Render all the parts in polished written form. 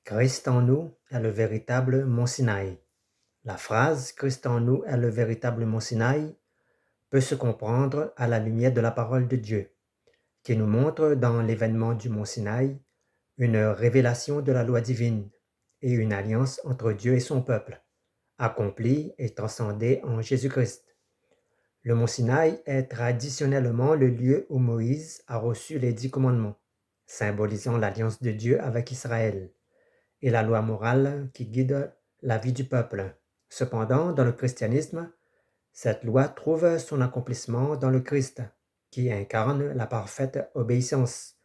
Christ en nous est le véritable mont Sinaï. La phrase Christ en nous est le véritable mont Sinaï peut se comprendre à la lumière de la parole de Dieu, qui nous montre dans l'événement du mont Sinaï une révélation de la loi divine et une alliance entre Dieu et son peuple, accomplie et transcendée en Jésus-Christ. Le mont Sinaï est traditionnellement le lieu où Moïse a reçu les 10 commandements, symbolisant l'alliance de Dieu avec Israël et la loi morale qui guide la vie du peuple. Cependant, dans le christianisme, cette loi trouve son accomplissement dans le Christ, qui incarne la parfaite obéissance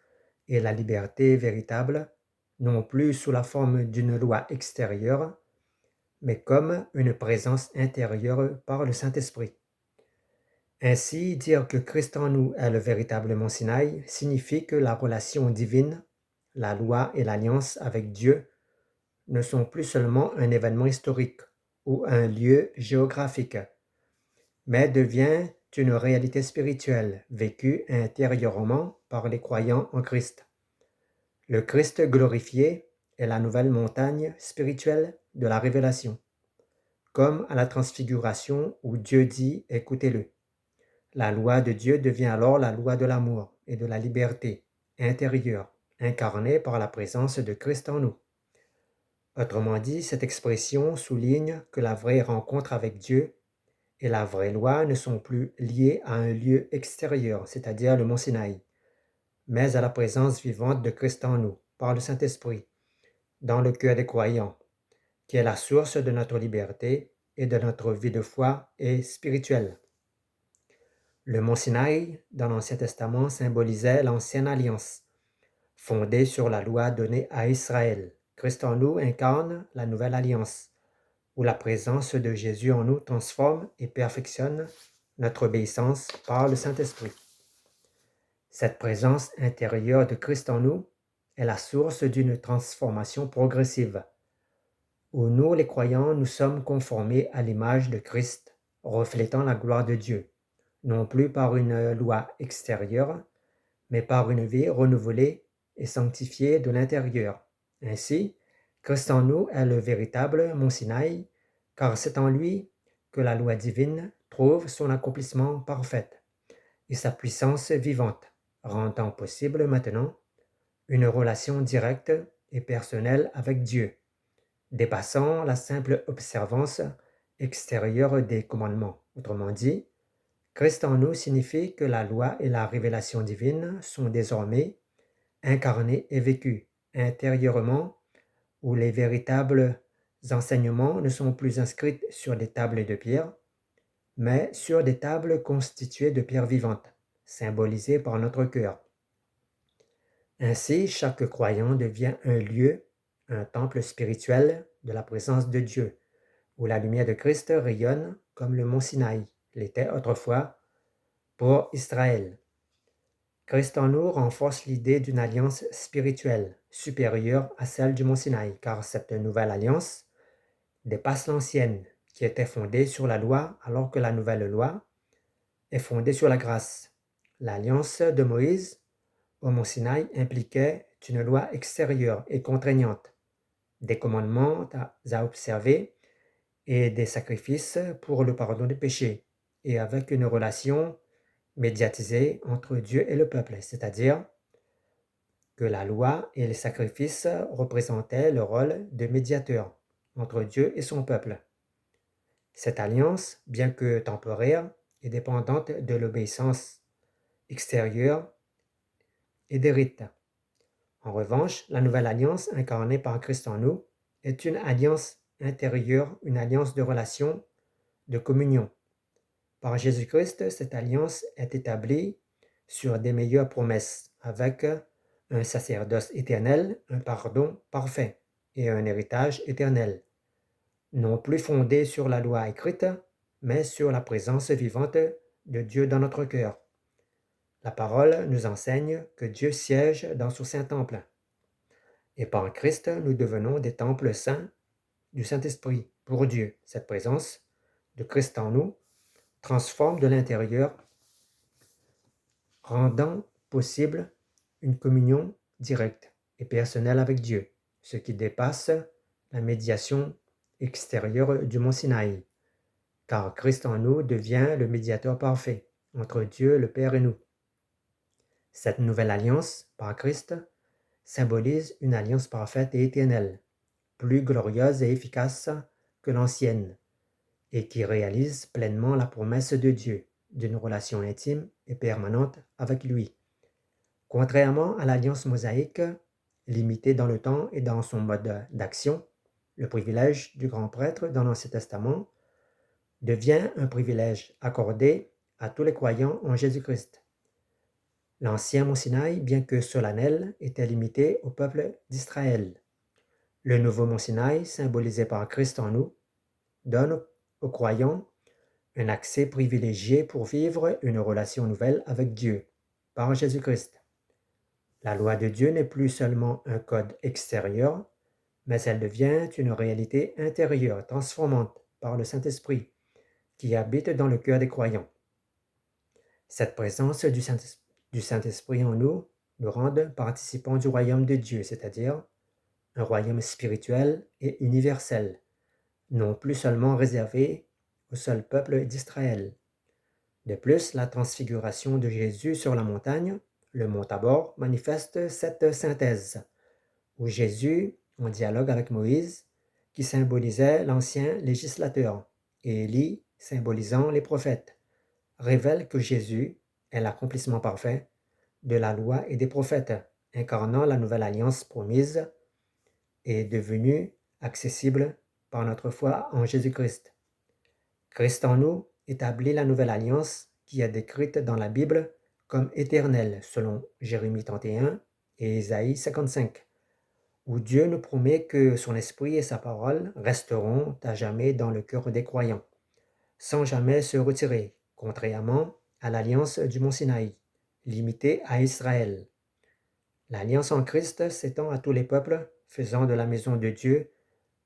et la liberté véritable, non plus sous la forme d'une loi extérieure, mais comme une présence intérieure par le Saint-Esprit. Ainsi, dire que Christ en nous est le véritable mont Sinaï signifie que la relation divine, la loi et l'alliance avec Dieu ne sont plus seulement un événement historique ou un lieu géographique, mais devient une réalité spirituelle vécue intérieurement par les croyants en Christ. Le Christ glorifié est la nouvelle montagne spirituelle de la révélation, comme à la transfiguration où Dieu dit « écoutez-le ». La loi de Dieu devient alors la loi de l'amour et de la liberté intérieure, incarnée par la présence de Christ en nous. Autrement dit, cette expression souligne que la vraie rencontre avec Dieu et la vraie loi ne sont plus liées à un lieu extérieur, c'est-à-dire le mont Sinaï, mais à la présence vivante de Christ en nous, par le Saint-Esprit, dans le cœur des croyants, qui est la source de notre liberté et de notre vie de foi et spirituelle. Le mont Sinaï, dans l'Ancien Testament, symbolisait l'ancienne alliance, fondée sur la loi donnée à Israël. Christ en nous incarne la nouvelle alliance, où la présence de Jésus en nous transforme et perfectionne notre obéissance par le Saint-Esprit. Cette présence intérieure de Christ en nous est la source d'une transformation progressive, où nous, les croyants, nous sommes conformés à l'image de Christ, reflétant la gloire de Dieu, non plus par une loi extérieure, mais par une vie renouvelée et sanctifiée de l'intérieur. Ainsi, Christ en nous est le véritable mont Sinaï, car c'est en lui que la loi divine trouve son accomplissement parfait et sa puissance vivante, rendant possible maintenant une relation directe et personnelle avec Dieu, dépassant la simple observance extérieure des commandements. Autrement dit, Christ en nous signifie que la loi et la révélation divine sont désormais incarnées et vécues intérieurement, où les véritables enseignements ne sont plus inscrits sur des tables de pierre, mais sur des tables constituées de pierres vivantes, symbolisées par notre cœur. Ainsi, chaque croyant devient un lieu, un temple spirituel de la présence de Dieu, où la lumière de Christ rayonne comme le mont Sinaï l'était autrefois pour Israël. Christ en nous renforce l'idée d'une alliance spirituelle supérieure à celle du mont Sinaï, car cette nouvelle alliance dépasse l'ancienne, qui était fondée sur la loi, alors que la nouvelle loi est fondée sur la grâce. L'alliance de Moïse au mont Sinaï impliquait une loi extérieure et contraignante, des commandements à observer et des sacrifices pour le pardon des péchés, et avec une relation médiatisée entre Dieu et le peuple, c'est-à-dire que la loi et les sacrifices représentaient le rôle de médiateur entre Dieu et son peuple. Cette alliance, bien que temporaire, est dépendante de l'obéissance extérieure et des rites. En revanche, la nouvelle alliance incarnée par Christ en nous est une alliance intérieure, une alliance de relation, de communion. Par Jésus-Christ, cette alliance est établie sur des meilleures promesses, avec un sacerdoce éternel, un pardon parfait et un héritage éternel, non plus fondé sur la loi écrite, mais sur la présence vivante de Dieu dans notre cœur. La parole nous enseigne que Dieu siège dans son saint temple, et par Christ, nous devenons des temples saints du Saint-Esprit pour Dieu. Cette présence de Christ en nous transforme de l'intérieur, rendant possible une communion directe et personnelle avec Dieu. ce qui dépasse la médiation extérieure du mont Sinaï, car Christ en nous devient le médiateur parfait entre Dieu le Père et nous. Cette nouvelle alliance par Christ symbolise une alliance parfaite et éternelle, plus glorieuse et efficace que l'ancienne, et qui réalise pleinement la promesse de Dieu d'une relation intime et permanente avec lui. Contrairement à l'alliance mosaïque, limitée dans le temps et dans son mode d'action, le privilège du grand prêtre dans l'Ancien Testament devient un privilège accordé à tous les croyants en Jésus-Christ. L'ancien Mont Sinaï, bien que solennel, était limité au peuple d'Israël. Le nouveau Mont Sinaï, symbolisé par Christ en nous, donne aux croyants un accès privilégié pour vivre une relation nouvelle avec Dieu, par Jésus-Christ. La loi de Dieu n'est plus seulement un code extérieur, mais elle devient une réalité intérieure, transformante par le Saint-Esprit, qui habite dans le cœur des croyants. Cette présence du Saint-Esprit en nous rend participants du royaume de Dieu, c'est-à-dire un royaume spirituel et universel, non plus seulement réservé au seul peuple d'Israël. De plus, la transfiguration de Jésus sur la montagne, le mont Tabor, manifeste cette synthèse, où Jésus, en dialogue avec Moïse, qui symbolisait l'ancien législateur, et Élie, symbolisant les prophètes, révèle que Jésus est l'accomplissement parfait de la loi et des prophètes, incarnant la nouvelle alliance promise et devenue accessible par notre foi en Jésus-Christ. Christ en nous établit la nouvelle alliance qui est décrite dans la Bible comme éternelle, selon Jérémie 31 et Ésaïe 55, où Dieu nous promet que son esprit et sa parole resteront à jamais dans le cœur des croyants, sans jamais se retirer, contrairement à l'alliance du mont Sinaï, limitée à Israël. L'alliance en Christ s'étend à tous les peuples, faisant de la maison de Dieu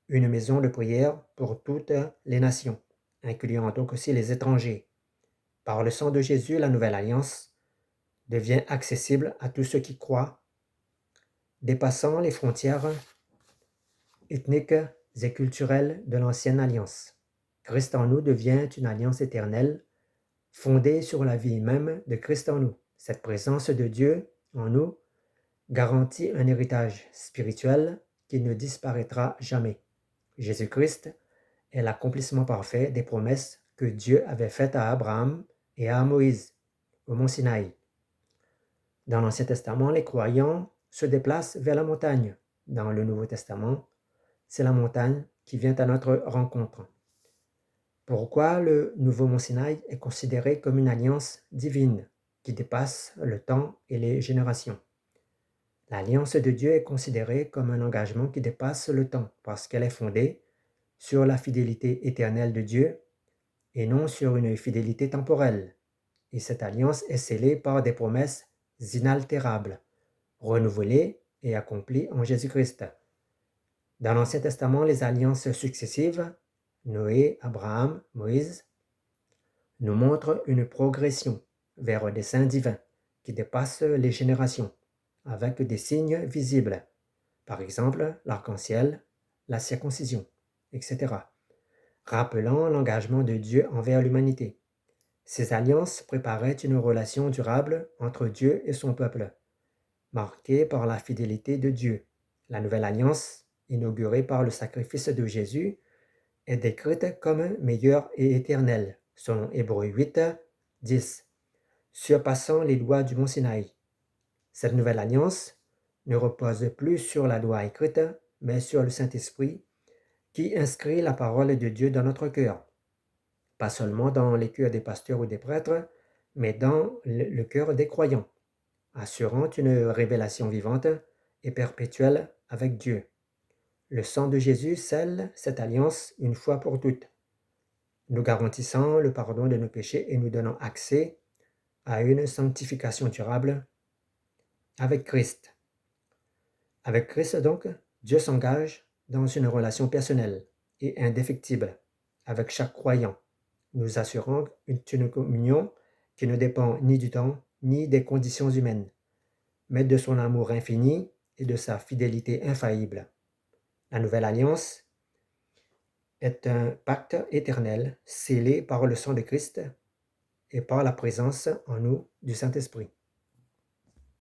une maison de prière pour toutes les nations, incluant donc aussi les étrangers. Par le sang de Jésus, la nouvelle alliance devient accessible à tous ceux qui croient, dépassant les frontières ethniques et culturelles de l'ancienne alliance. Christ en nous devient une alliance éternelle, fondée sur la vie même de Christ en nous. Cette présence de Dieu en nous garantit un héritage spirituel qui ne disparaîtra jamais. Jésus-Christ est l'accomplissement parfait des promesses que Dieu avait faites à Abraham et à Moïse au mont Sinaï. Dans l'Ancien Testament, les croyants se déplacent vers la montagne. Dans le Nouveau Testament, c'est la montagne qui vient à notre rencontre. Pourquoi le nouveau mont Sinaï est considéré comme une alliance divine qui dépasse le temps et les générations? L'alliance de Dieu est considérée comme un engagement qui dépasse le temps parce qu'elle est fondée sur la fidélité éternelle de Dieu et non sur une fidélité temporelle. Et cette alliance est scellée par des promesses inaltérables, renouvelées et accomplies en Jésus-Christ. Dans l'Ancien Testament, les alliances successives, Noé, Abraham, Moïse, nous montrent une progression vers des saints divins qui dépassent les générations, avec des signes visibles, par exemple l'arc-en-ciel, la circoncision, etc., rappelant l'engagement de Dieu envers l'humanité. Ces alliances préparaient une relation durable entre Dieu et son peuple, marquée par la fidélité de Dieu. La nouvelle alliance, inaugurée par le sacrifice de Jésus, est décrite comme meilleure et éternelle, selon Hébreux 8, 10, surpassant les lois du mont Sinaï. Cette nouvelle alliance ne repose plus sur la loi écrite, mais sur le Saint-Esprit qui inscrit la parole de Dieu dans notre cœur. Pas seulement dans les cœurs des pasteurs ou des prêtres, mais dans le cœur des croyants, assurant une révélation vivante et perpétuelle avec Dieu. Le sang de Jésus scelle cette alliance une fois pour toutes, nous garantissant le pardon de nos péchés et nous donnant accès à une sanctification durable avec Christ. Avec Christ, donc, Dieu s'engage dans une relation personnelle et indéfectible avec chaque croyant, nous assurant une communion qui ne dépend ni du temps ni des conditions humaines, mais de son amour infini et de sa fidélité infaillible. La nouvelle alliance est un pacte éternel scellé par le sang de Christ et par la présence en nous du Saint-Esprit.